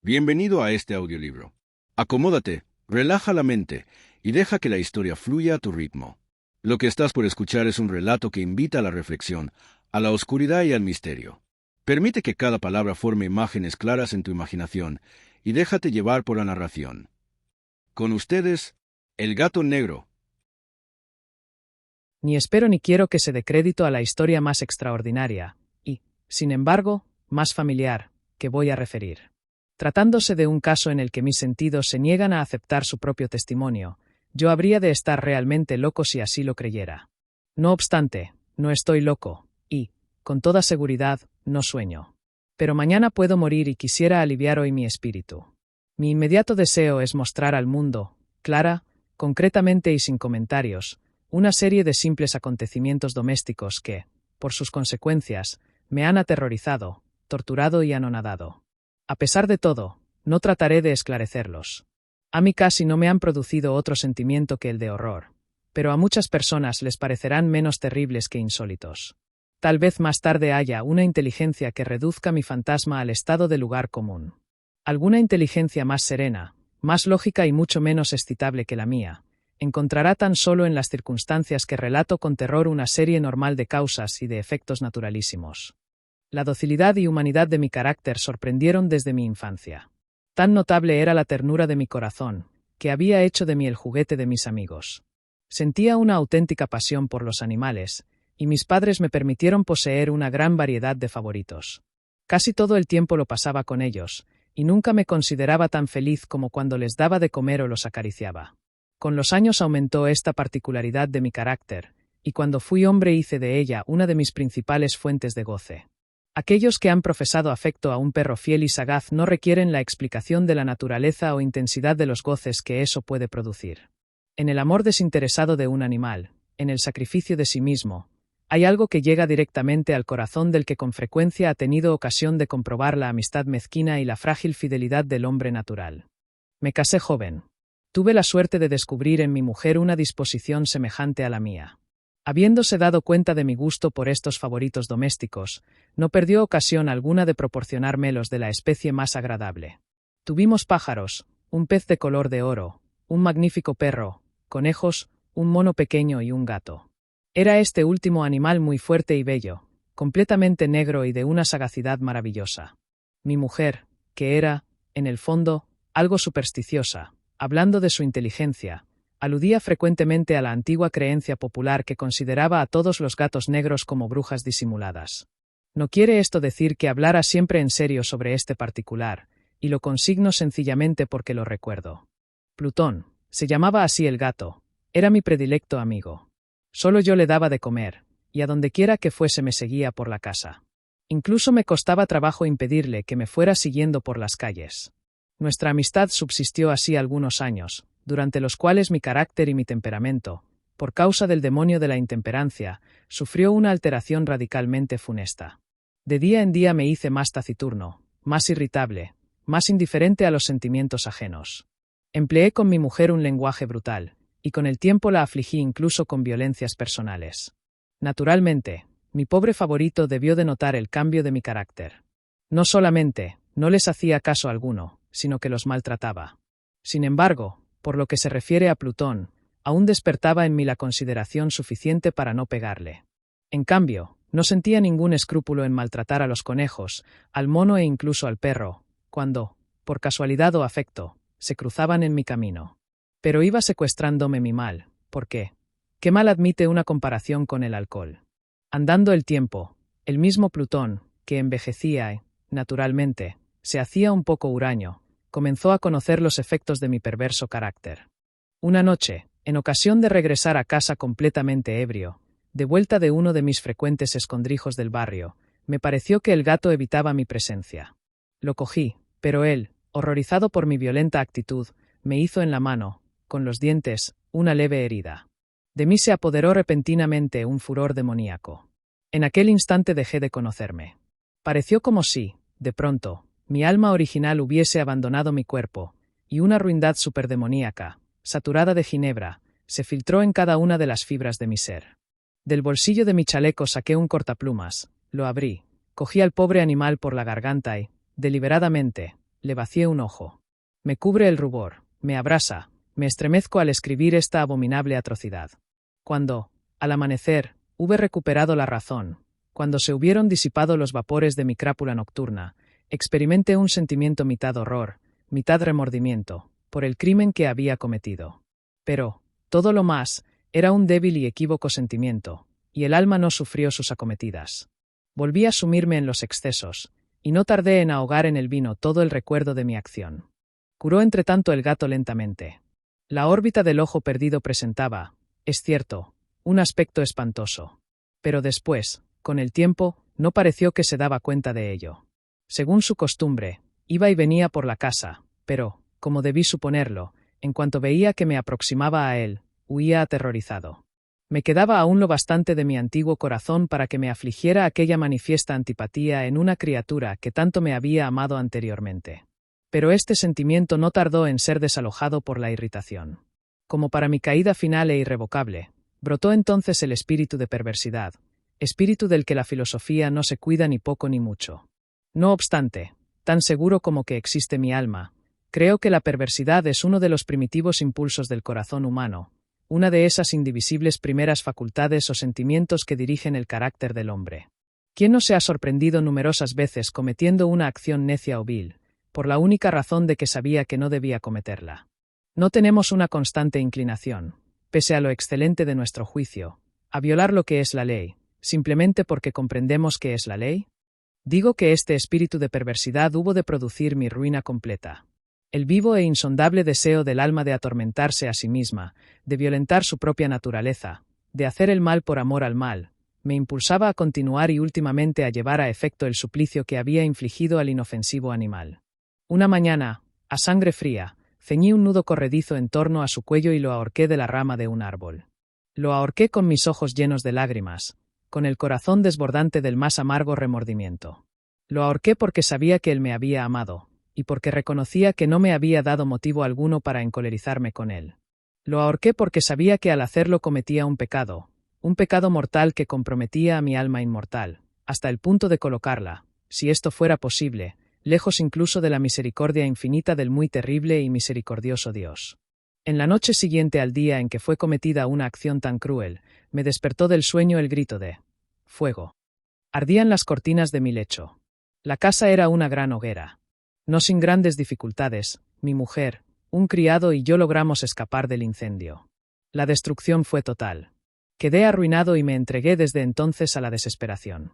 Bienvenido a este audiolibro. Acomódate, relaja la mente y deja que la historia fluya a tu ritmo. Lo que estás por escuchar es un relato que invita a la reflexión, a la oscuridad y al misterio. Permite que cada palabra forme imágenes claras en tu imaginación y déjate llevar por la narración. Con ustedes, El Gato Negro. Ni espero ni quiero que se dé crédito a la historia más extraordinaria, y, sin embargo, más familiar, que voy a referir. Tratándose de un caso en el que mis sentidos se niegan a aceptar su propio testimonio, yo habría de estar realmente loco si así lo creyera. No obstante, no estoy loco, y, con toda seguridad, no sueño. Pero mañana puedo morir y quisiera aliviar hoy mi espíritu. Mi inmediato deseo es mostrar al mundo, clara, concretamente y sin comentarios, una serie de simples acontecimientos domésticos que, por sus consecuencias, me han aterrorizado, torturado y anonadado. A pesar de todo, no trataré de esclarecerlos. A mí casi no me han producido otro sentimiento que el de horror, pero a muchas personas les parecerán menos terribles que insólitos. Tal vez más tarde haya una inteligencia que reduzca mi fantasma al estado de lugar común. Alguna inteligencia más serena, más lógica y mucho menos excitable que la mía, encontrará tan solo en las circunstancias que relato con terror una serie normal de causas y de efectos naturalísimos. La docilidad y humanidad de mi carácter sorprendieron desde mi infancia. Tan notable era la ternura de mi corazón, que había hecho de mí el juguete de mis amigos. Sentía una auténtica pasión por los animales, y mis padres me permitieron poseer una gran variedad de favoritos. Casi todo el tiempo lo pasaba con ellos, y nunca me consideraba tan feliz como cuando les daba de comer o los acariciaba. Con los años aumentó esta particularidad de mi carácter, y cuando fui hombre hice de ella una de mis principales fuentes de goce. Aquellos que han profesado afecto a un perro fiel y sagaz no requieren la explicación de la naturaleza o intensidad de los goces que eso puede producir. En el amor desinteresado de un animal, en el sacrificio de sí mismo, hay algo que llega directamente al corazón del que con frecuencia ha tenido ocasión de comprobar la amistad mezquina y la frágil fidelidad del hombre natural. Me casé joven. Tuve la suerte de descubrir en mi mujer una disposición semejante a la mía. Habiéndose dado cuenta de mi gusto por estos favoritos domésticos, no perdió ocasión alguna de proporcionármelos de la especie más agradable. Tuvimos pájaros, un pez de color de oro, un magnífico perro, conejos, un mono pequeño y un gato. Era este último animal muy fuerte y bello, completamente negro y de una sagacidad maravillosa. Mi mujer, que era, en el fondo, algo supersticiosa, hablando de su inteligencia, aludía frecuentemente a la antigua creencia popular que consideraba a todos los gatos negros como brujas disimuladas. No quiere esto decir que hablara siempre en serio sobre este particular, y lo consigno sencillamente porque lo recuerdo. Plutón, se llamaba así el gato, era mi predilecto amigo. Solo yo le daba de comer, y a donde quiera que fuese me seguía por la casa. Incluso me costaba trabajo impedirle que me fuera siguiendo por las calles. Nuestra amistad subsistió así algunos años, durante los cuales mi carácter y mi temperamento, por causa del demonio de la intemperancia, sufrió una alteración radicalmente funesta. De día en día me hice más taciturno, más irritable, más indiferente a los sentimientos ajenos. Empleé con mi mujer un lenguaje brutal, y con el tiempo la afligí incluso con violencias personales. Naturalmente, mi pobre favorito debió de notar el cambio de mi carácter. No solamente, no les hacía caso alguno, sino que los maltrataba. Sin embargo, por lo que se refiere a Plutón, aún despertaba en mí la consideración suficiente para no pegarle. En cambio, no sentía ningún escrúpulo en maltratar a los conejos, al mono e incluso al perro, cuando, por casualidad o afecto, se cruzaban en mi camino. Pero iba secuestrándome mi mal, porque, ¿qué mal admite una comparación con el alcohol? Andando el tiempo, el mismo Plutón, que envejecía, naturalmente, se hacía un poco huraño, comenzó a conocer los efectos de mi perverso carácter. Una noche, en ocasión de regresar a casa completamente ebrio, de vuelta de uno de mis frecuentes escondrijos del barrio, me pareció que el gato evitaba mi presencia. Lo cogí, pero él, horrorizado por mi violenta actitud, me hizo en la mano, con los dientes, una leve herida. De mí se apoderó repentinamente un furor demoníaco. En aquel instante dejé de conocerme. Pareció como si, de pronto, mi alma original hubiese abandonado mi cuerpo, y una ruindad superdemoníaca, saturada de ginebra, se filtró en cada una de las fibras de mi ser. Del bolsillo de mi chaleco saqué un cortaplumas, lo abrí, cogí al pobre animal por la garganta y, deliberadamente, le vacié un ojo. Me cubre el rubor, me abrasa, me estremezco al escribir esta abominable atrocidad. Cuando, al amanecer, hube recuperado la razón, cuando se hubieron disipado los vapores de mi crápula nocturna, experimenté un sentimiento mitad horror, mitad remordimiento, por el crimen que había cometido. Pero, todo lo más, era un débil y equívoco sentimiento, y el alma no sufrió sus acometidas. Volví a sumirme en los excesos, y no tardé en ahogar en el vino todo el recuerdo de mi acción. Curó entretanto el gato lentamente. La órbita del ojo perdido presentaba, es cierto, un aspecto espantoso. Pero después, con el tiempo, no pareció que se daba cuenta de ello. Según su costumbre, iba y venía por la casa, pero, como debí suponerlo, en cuanto veía que me aproximaba a él, huía aterrorizado. Me quedaba aún lo bastante de mi antiguo corazón para que me afligiera aquella manifiesta antipatía en una criatura que tanto me había amado anteriormente. Pero este sentimiento no tardó en ser desalojado por la irritación. Como para mi caída final e irrevocable, brotó entonces el espíritu de perversidad, espíritu del que la filosofía no se cuida ni poco ni mucho. No obstante, tan seguro como que existe mi alma, creo que la perversidad es uno de los primitivos impulsos del corazón humano, una de esas indivisibles primeras facultades o sentimientos que dirigen el carácter del hombre. ¿Quién no se ha sorprendido numerosas veces cometiendo una acción necia o vil, por la única razón de que sabía que no debía cometerla? No tenemos una constante inclinación, pese a lo excelente de nuestro juicio, a violar lo que es la ley, simplemente porque comprendemos que es la ley. Digo que este espíritu de perversidad hubo de producir mi ruina completa. El vivo e insondable deseo del alma de atormentarse a sí misma, de violentar su propia naturaleza, de hacer el mal por amor al mal, me impulsaba a continuar y últimamente a llevar a efecto el suplicio que había infligido al inofensivo animal. Una mañana, a sangre fría, ceñí un nudo corredizo en torno a su cuello y lo ahorqué de la rama de un árbol. Lo ahorqué con mis ojos llenos de lágrimas, con el corazón desbordante del más amargo remordimiento. Lo ahorqué porque sabía que él me había amado, y porque reconocía que no me había dado motivo alguno para encolerizarme con él. Lo ahorqué porque sabía que al hacerlo cometía un pecado mortal que comprometía a mi alma inmortal, hasta el punto de colocarla, si esto fuera posible, lejos incluso de la misericordia infinita del muy terrible y misericordioso Dios. En la noche siguiente al día en que fue cometida una acción tan cruel, me despertó del sueño el grito de «fuego». Ardían las cortinas de mi lecho. La casa era una gran hoguera. No sin grandes dificultades, mi mujer, un criado y yo logramos escapar del incendio. La destrucción fue total. Quedé arruinado y me entregué desde entonces a la desesperación.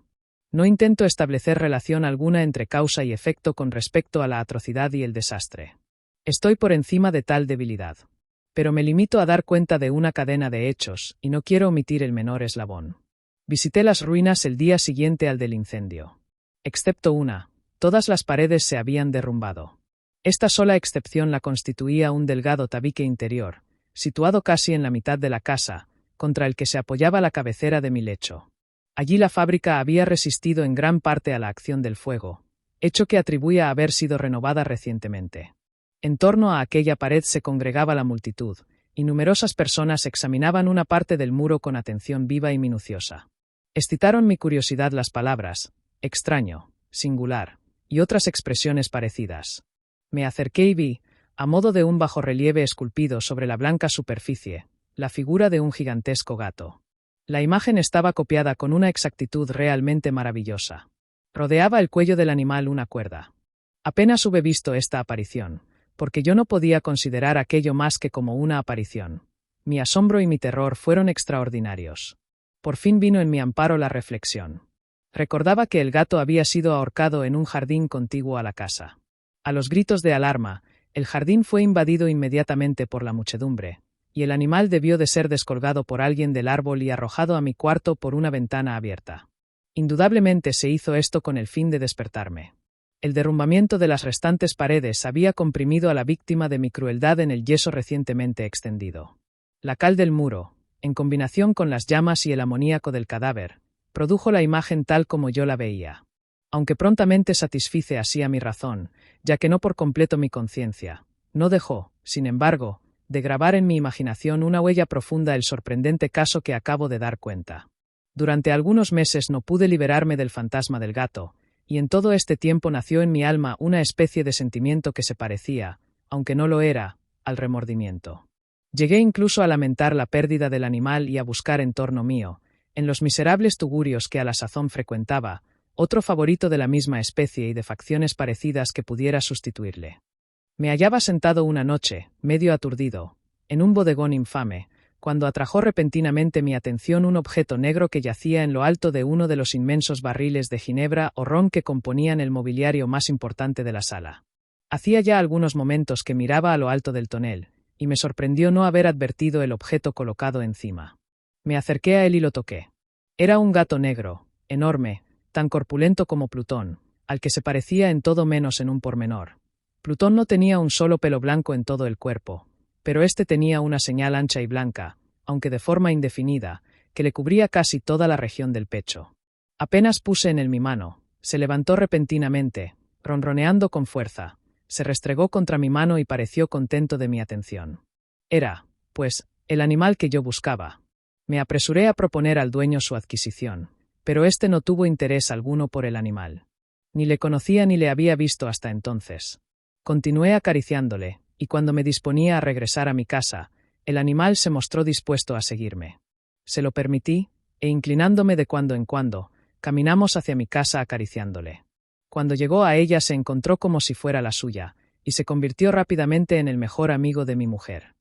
No intento establecer relación alguna entre causa y efecto con respecto a la atrocidad y el desastre. Estoy por encima de tal debilidad. Pero me limito a dar cuenta de una cadena de hechos, y no quiero omitir el menor eslabón. Visité las ruinas el día siguiente al del incendio. Excepto una, todas las paredes se habían derrumbado. Esta sola excepción la constituía un delgado tabique interior, situado casi en la mitad de la casa, contra el que se apoyaba la cabecera de mi lecho. Allí la fábrica había resistido en gran parte a la acción del fuego, hecho que atribuía a haber sido renovada recientemente. En torno a aquella pared se congregaba la multitud, y numerosas personas examinaban una parte del muro con atención viva y minuciosa. Excitaron mi curiosidad las palabras «extraño», «singular», y otras expresiones parecidas. Me acerqué y vi, a modo de un bajorrelieve esculpido sobre la blanca superficie, la figura de un gigantesco gato. La imagen estaba copiada con una exactitud realmente maravillosa. Rodeaba el cuello del animal una cuerda. Apenas hube visto esta aparición, porque yo no podía considerar aquello más que como una aparición. Mi asombro y mi terror fueron extraordinarios. Por fin vino en mi amparo la reflexión. Recordaba que el gato había sido ahorcado en un jardín contiguo a la casa. A los gritos de alarma, el jardín fue invadido inmediatamente por la muchedumbre, y el animal debió de ser descolgado por alguien del árbol y arrojado a mi cuarto por una ventana abierta. Indudablemente se hizo esto con el fin de despertarme. El derrumbamiento de las restantes paredes había comprimido a la víctima de mi crueldad en el yeso recientemente extendido. La cal del muro, en combinación con las llamas y el amoníaco del cadáver, produjo la imagen tal como yo la veía. Aunque prontamente satisfice así a mi razón, ya que no por completo mi conciencia, no dejó, sin embargo, de grabar en mi imaginación una huella profunda el sorprendente caso que acabo de dar cuenta. Durante algunos meses no pude liberarme del fantasma del gato, y en todo este tiempo nació en mi alma una especie de sentimiento que se parecía, aunque no lo era, al remordimiento. Llegué incluso a lamentar la pérdida del animal y a buscar en torno mío, en los miserables tugurios que a la sazón frecuentaba, otro favorito de la misma especie y de facciones parecidas que pudiera sustituirle. Me hallaba sentado una noche, medio aturdido, en un bodegón infame, cuando atrajo repentinamente mi atención un objeto negro que yacía en lo alto de uno de los inmensos barriles de ginebra o ron que componían el mobiliario más importante de la sala. Hacía ya algunos momentos que miraba a lo alto del tonel, y me sorprendió no haber advertido el objeto colocado encima. Me acerqué a él y lo toqué. Era un gato negro, enorme, tan corpulento como Plutón, al que se parecía en todo menos en un pormenor. Plutón no tenía un solo pelo blanco en todo el cuerpo, pero éste tenía una señal ancha y blanca, aunque de forma indefinida, que le cubría casi toda la región del pecho. Apenas puse en él mi mano, se levantó repentinamente, ronroneando con fuerza, se restregó contra mi mano y pareció contento de mi atención. Era, pues, el animal que yo buscaba. Me apresuré a proponer al dueño su adquisición, pero éste no tuvo interés alguno por el animal. Ni le conocía ni le había visto hasta entonces. Continué acariciándole, y cuando me disponía a regresar a mi casa, el animal se mostró dispuesto a seguirme. Se lo permití, e inclinándome de cuando en cuando, caminamos hacia mi casa acariciándole. Cuando llegó a ella se encontró como si fuera la suya, y se convirtió rápidamente en el mejor amigo de mi mujer.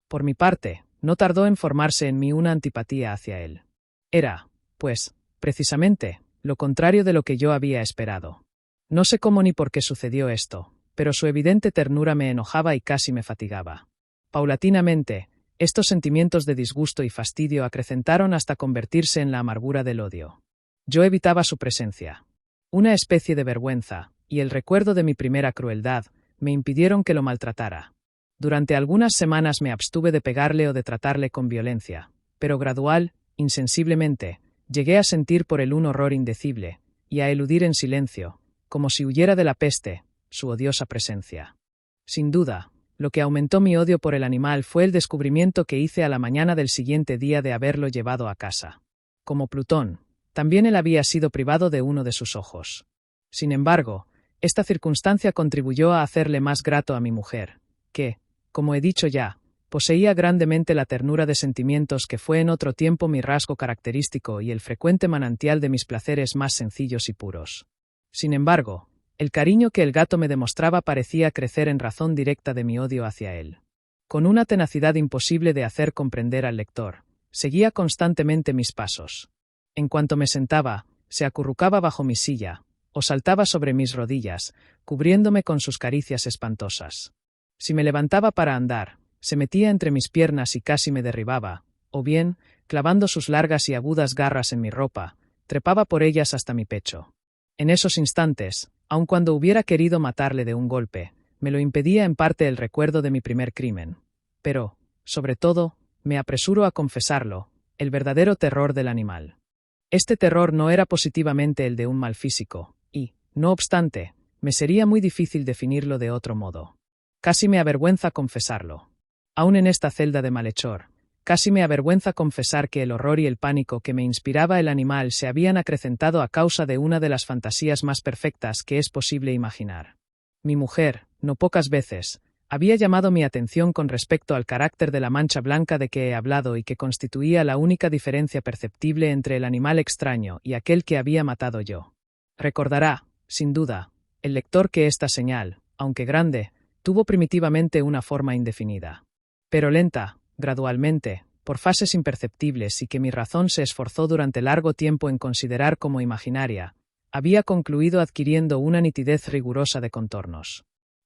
Por mi parte, no tardó en formarse en mí una antipatía hacia él. Era, pues, precisamente, lo contrario de lo que yo había esperado. No sé cómo ni por qué sucedió esto, pero su evidente ternura me enojaba y casi me fatigaba. Paulatinamente, estos sentimientos de disgusto y fastidio acrecentaron hasta convertirse en la amargura del odio. Yo evitaba su presencia. Una especie de vergüenza, y el recuerdo de mi primera crueldad, me impidieron que lo maltratara. Durante algunas semanas me abstuve de pegarle o de tratarle con violencia, pero gradual, insensiblemente, llegué a sentir por él un horror indecible, y a eludir en silencio, como si huyera de la peste, su odiosa presencia. Sin duda, lo que aumentó mi odio por el animal fue el descubrimiento que hice a la mañana del siguiente día de haberlo llevado a casa. Como Plutón, también él había sido privado de uno de sus ojos. Sin embargo, esta circunstancia contribuyó a hacerle más grato a mi mujer, que, como he dicho ya, poseía grandemente la ternura de sentimientos que fue en otro tiempo mi rasgo característico y el frecuente manantial de mis placeres más sencillos y puros. Sin embargo, el cariño que el gato me demostraba parecía crecer en razón directa de mi odio hacia él. Con una tenacidad imposible de hacer comprender al lector, seguía constantemente mis pasos. En cuanto me sentaba, se acurrucaba bajo mi silla, o saltaba sobre mis rodillas, cubriéndome con sus caricias espantosas. Si me levantaba para andar, se metía entre mis piernas y casi me derribaba, o bien, clavando sus largas y agudas garras en mi ropa, trepaba por ellas hasta mi pecho. En esos instantes, aun cuando hubiera querido matarle de un golpe, me lo impedía en parte el recuerdo de mi primer crimen. Pero, sobre todo, me apresuro a confesarlo, el verdadero terror del animal. Este terror no era positivamente el de un mal físico, y, no obstante, me sería muy difícil definirlo de otro modo. Casi me avergüenza confesarlo. Aún en esta celda de malhechor, casi me avergüenza confesar que el horror y el pánico que me inspiraba el animal se habían acrecentado a causa de una de las fantasías más perfectas que es posible imaginar. Mi mujer, no pocas veces, había llamado mi atención con respecto al carácter de la mancha blanca de que he hablado y que constituía la única diferencia perceptible entre el animal extraño y aquel que había matado yo. Recordará, sin duda, el lector que esta señal, aunque grande, tuvo primitivamente una forma indefinida. Pero lenta, gradualmente, por fases imperceptibles y que mi razón se esforzó durante largo tiempo en considerar como imaginaria, había concluido adquiriendo una nitidez rigurosa de contornos.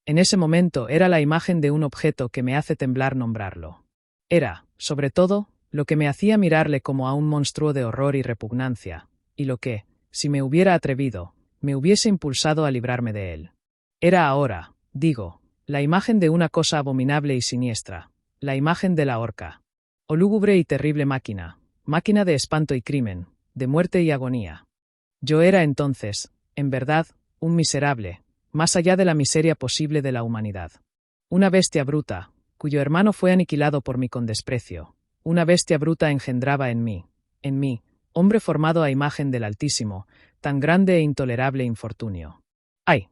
En ese momento era la imagen de un objeto que me hace temblar nombrarlo. Era, sobre todo, lo que me hacía mirarle como a un monstruo de horror y repugnancia, y lo que, si me hubiera atrevido, me hubiese impulsado a librarme de él. Era ahora, digo, la imagen de una cosa abominable y siniestra, la imagen de la horca. Oh lúgubre y terrible máquina, máquina de espanto y crimen, de muerte y agonía. Yo era entonces, en verdad, un miserable, más allá de la miseria posible de la humanidad. Una bestia bruta, cuyo hermano fue aniquilado por mí con desprecio. Una bestia bruta engendraba en mí, hombre formado a imagen del Altísimo, tan grande e intolerable infortunio. ¡Ay!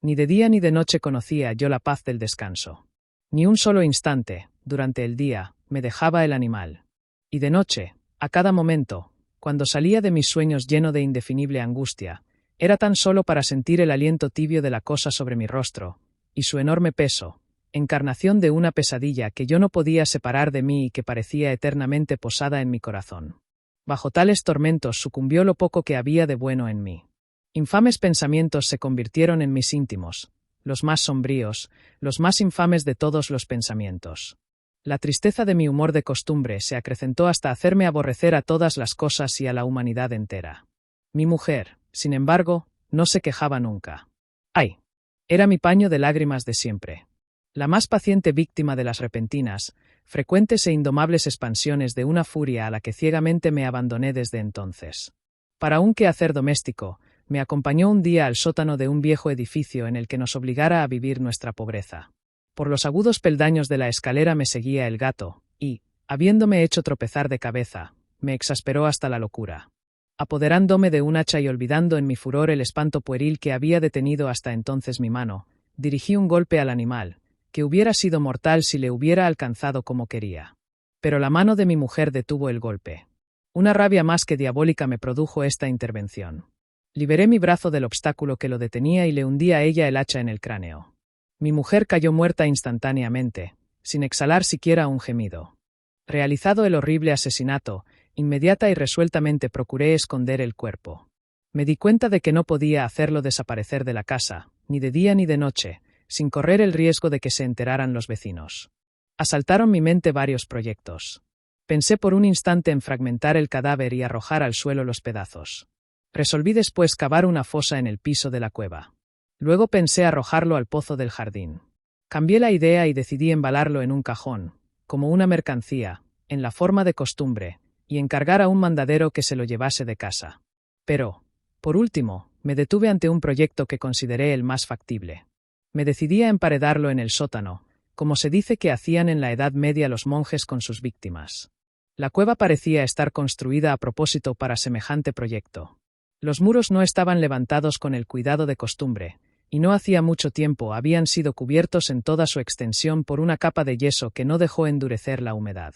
Ni de día ni de noche conocía yo la paz del descanso. Ni un solo instante, durante el día, me dejaba el animal. Y de noche, a cada momento, cuando salía de mis sueños lleno de indefinible angustia, era tan solo para sentir el aliento tibio de la cosa sobre mi rostro, y su enorme peso, encarnación de una pesadilla que yo no podía separar de mí y que parecía eternamente posada en mi corazón. Bajo tales tormentos sucumbió lo poco que había de bueno en mí. Infames pensamientos se convirtieron en mis íntimos, los más sombríos, los más infames de todos los pensamientos. La tristeza de mi humor de costumbre se acrecentó hasta hacerme aborrecer a todas las cosas y a la humanidad entera. Mi mujer, sin embargo, no se quejaba nunca. ¡Ay! Era mi paño de lágrimas de siempre. La más paciente víctima de las repentinas, frecuentes e indomables expansiones de una furia a la que ciegamente me abandoné desde entonces. Para un quehacer doméstico, me acompañó un día al sótano de un viejo edificio en el que nos obligara a vivir nuestra pobreza. Por los agudos peldaños de la escalera me seguía el gato, y, habiéndome hecho tropezar de cabeza, me exasperó hasta la locura. Apoderándome de un hacha y olvidando en mi furor el espanto pueril que había detenido hasta entonces mi mano, dirigí un golpe al animal, que hubiera sido mortal si le hubiera alcanzado como quería. Pero la mano de mi mujer detuvo el golpe. Una rabia más que diabólica me produjo esta intervención. Liberé mi brazo del obstáculo que lo detenía y le hundí a ella el hacha en el cráneo. Mi mujer cayó muerta instantáneamente, sin exhalar siquiera un gemido. Realizado el horrible asesinato, inmediata y resueltamente procuré esconder el cuerpo. Me di cuenta de que no podía hacerlo desaparecer de la casa, ni de día ni de noche, sin correr el riesgo de que se enteraran los vecinos. Asaltaron mi mente varios proyectos. Pensé por un instante en fragmentar el cadáver y arrojar al suelo los pedazos. Resolví después cavar una fosa en el piso de la cueva. Luego pensé arrojarlo al pozo del jardín. Cambié la idea y decidí embalarlo en un cajón, como una mercancía, en la forma de costumbre, y encargar a un mandadero que se lo llevase de casa. Pero, por último, me detuve ante un proyecto que consideré el más factible. Me decidí a emparedarlo en el sótano, como se dice que hacían en la Edad Media los monjes con sus víctimas. La cueva parecía estar construida a propósito para semejante proyecto. Los muros no estaban levantados con el cuidado de costumbre, y no hacía mucho tiempo habían sido cubiertos en toda su extensión por una capa de yeso que no dejó endurecer la humedad.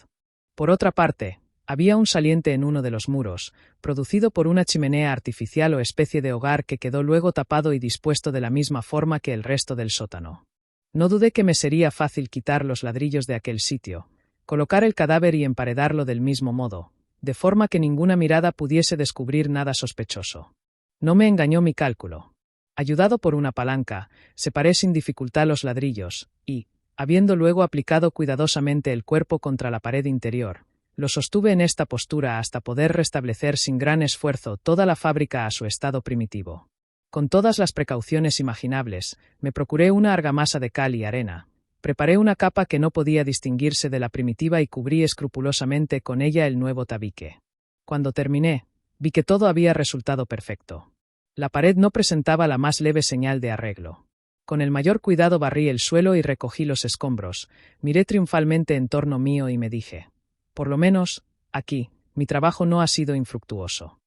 Por otra parte, había un saliente en uno de los muros, producido por una chimenea artificial o especie de hogar que quedó luego tapado y dispuesto de la misma forma que el resto del sótano. No dudé que me sería fácil quitar los ladrillos de aquel sitio, colocar el cadáver y emparedarlo del mismo modo, de forma que ninguna mirada pudiese descubrir nada sospechoso. No me engañó mi cálculo. Ayudado por una palanca, separé sin dificultad los ladrillos, y, habiendo luego aplicado cuidadosamente el cuerpo contra la pared interior, lo sostuve en esta postura hasta poder restablecer sin gran esfuerzo toda la fábrica a su estado primitivo. Con todas las precauciones imaginables, me procuré una argamasa de cal y arena, preparé una capa que no podía distinguirse de la primitiva y cubrí escrupulosamente con ella el nuevo tabique. Cuando terminé, vi que todo había resultado perfecto. La pared no presentaba la más leve señal de arreglo. Con el mayor cuidado barrí el suelo y recogí los escombros, miré triunfalmente en torno mío y me dije: por lo menos, aquí, mi trabajo no ha sido infructuoso.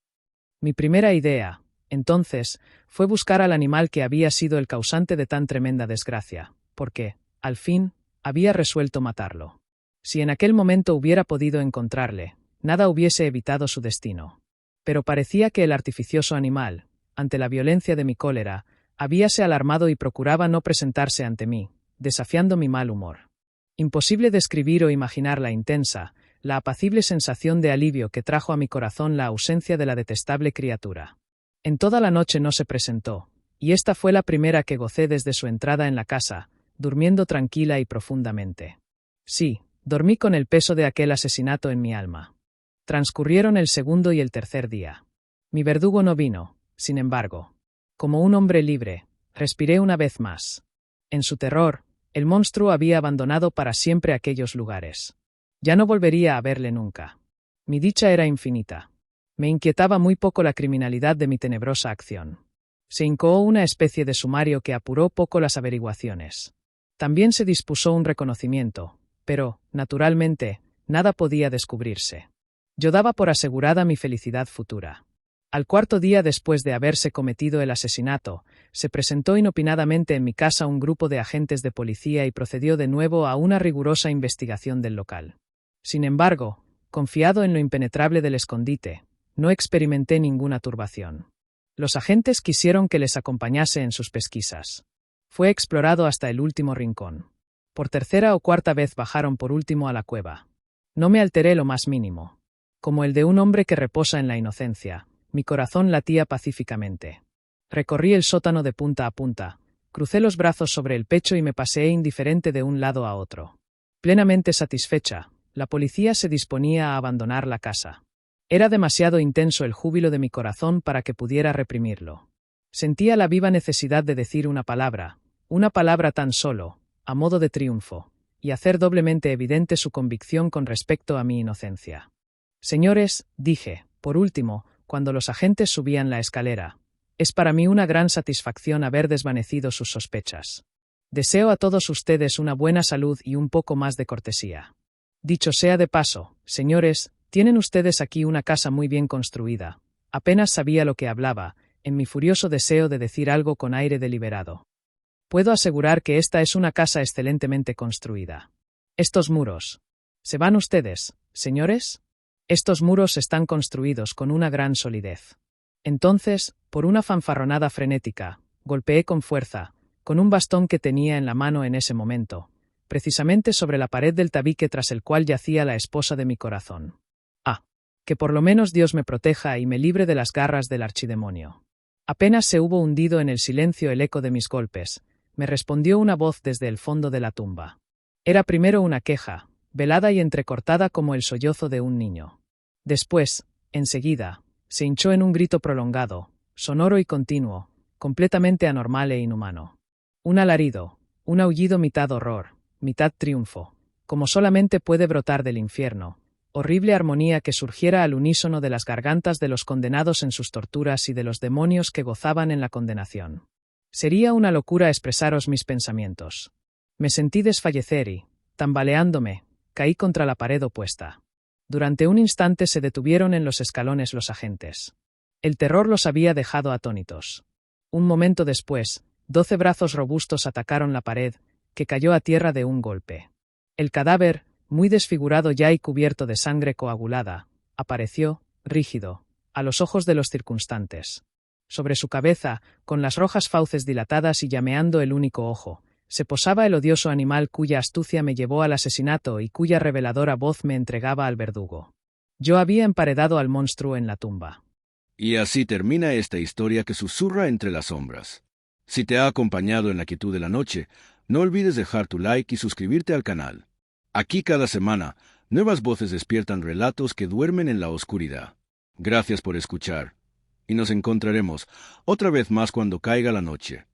Mi primera idea, entonces, fue buscar al animal que había sido el causante de tan tremenda desgracia, porque, al fin, había resuelto matarlo. Si en aquel momento hubiera podido encontrarle, nada hubiese evitado su destino. Pero parecía que el artificioso animal, ante la violencia de mi cólera, habíase alarmado y procuraba no presentarse ante mí, desafiando mi mal humor. Imposible describir o imaginar la intensa, la apacible sensación de alivio que trajo a mi corazón la ausencia de la detestable criatura. En toda la noche no se presentó, y esta fue la primera que gocé desde su entrada en la casa, durmiendo tranquila y profundamente. Sí, dormí con el peso de aquel asesinato en mi alma. Transcurrieron el segundo y el tercer día. Mi verdugo no vino, sin embargo. Como un hombre libre, respiré una vez más. En su terror, el monstruo había abandonado para siempre aquellos lugares. Ya no volvería a verle nunca. Mi dicha era infinita. Me inquietaba muy poco la criminalidad de mi tenebrosa acción. Se incoó una especie de sumario que apuró poco las averiguaciones. También se dispuso un reconocimiento, pero, naturalmente, nada podía descubrirse. Yo daba por asegurada mi felicidad futura. Al cuarto día después de haberse cometido el asesinato, se presentó inopinadamente en mi casa un grupo de agentes de policía y procedió de nuevo a una rigurosa investigación del local. Sin embargo, confiado en lo impenetrable del escondite, no experimenté ninguna turbación. Los agentes quisieron que les acompañase en sus pesquisas. Fue explorado hasta el último rincón. Por tercera o cuarta vez bajaron por último a la cueva. No me alteré lo más mínimo. Como el de un hombre que reposa en la inocencia, mi corazón latía pacíficamente. Recorrí el sótano de punta a punta, crucé los brazos sobre el pecho y me paseé indiferente de un lado a otro. Plenamente satisfecha, la policía se disponía a abandonar la casa. Era demasiado intenso el júbilo de mi corazón para que pudiera reprimirlo. Sentía la viva necesidad de decir una palabra tan solo, a modo de triunfo, y hacer doblemente evidente su convicción con respecto a mi inocencia. Señores, dije, por último, cuando los agentes subían la escalera, es para mí una gran satisfacción haber desvanecido sus sospechas. Deseo a todos ustedes una buena salud y un poco más de cortesía. Dicho sea de paso, señores, tienen ustedes aquí una casa muy bien construida. Apenas sabía lo que hablaba, en mi furioso deseo de decir algo con aire deliberado. Puedo asegurar que esta es una casa excelentemente construida. Estos muros. ¿Se van ustedes, señores? Estos muros están construidos con una gran solidez. Entonces, por una fanfarronada frenética, golpeé con fuerza, con un bastón que tenía en la mano en ese momento, precisamente sobre la pared del tabique tras el cual yacía la esposa de mi corazón. Ah, que por lo menos Dios me proteja y me libre de las garras del archidemonio. Apenas se hubo hundido en el silencio el eco de mis golpes, me respondió una voz desde el fondo de la tumba. Era primero una queja, velada y entrecortada como el sollozo de un niño. Después, enseguida, se hinchó en un grito prolongado, sonoro y continuo, completamente anormal e inhumano. Un alarido, un aullido mitad horror, mitad triunfo, como solamente puede brotar del infierno, horrible armonía que surgiera al unísono de las gargantas de los condenados en sus torturas y de los demonios que gozaban en la condenación. Sería una locura expresaros mis pensamientos. Me sentí desfallecer y, tambaleándome, caí contra la pared opuesta. Durante un instante se detuvieron en los escalones los agentes. El terror los había dejado atónitos. Un momento después, 12 brazos robustos atacaron la pared, que cayó a tierra de un golpe. El cadáver, muy desfigurado ya y cubierto de sangre coagulada, apareció, rígido, a los ojos de los circunstantes. Sobre su cabeza, con las rojas fauces dilatadas y llameando el único ojo, se posaba el odioso animal cuya astucia me llevó al asesinato y cuya reveladora voz me entregaba al verdugo. Yo había emparedado al monstruo en la tumba. Y así termina esta historia que susurra entre las sombras. Si te ha acompañado en la quietud de la noche, no olvides dejar tu like y suscribirte al canal. Aquí cada semana, nuevas voces despiertan relatos que duermen en la oscuridad. Gracias por escuchar. Y nos encontraremos otra vez más cuando caiga la noche.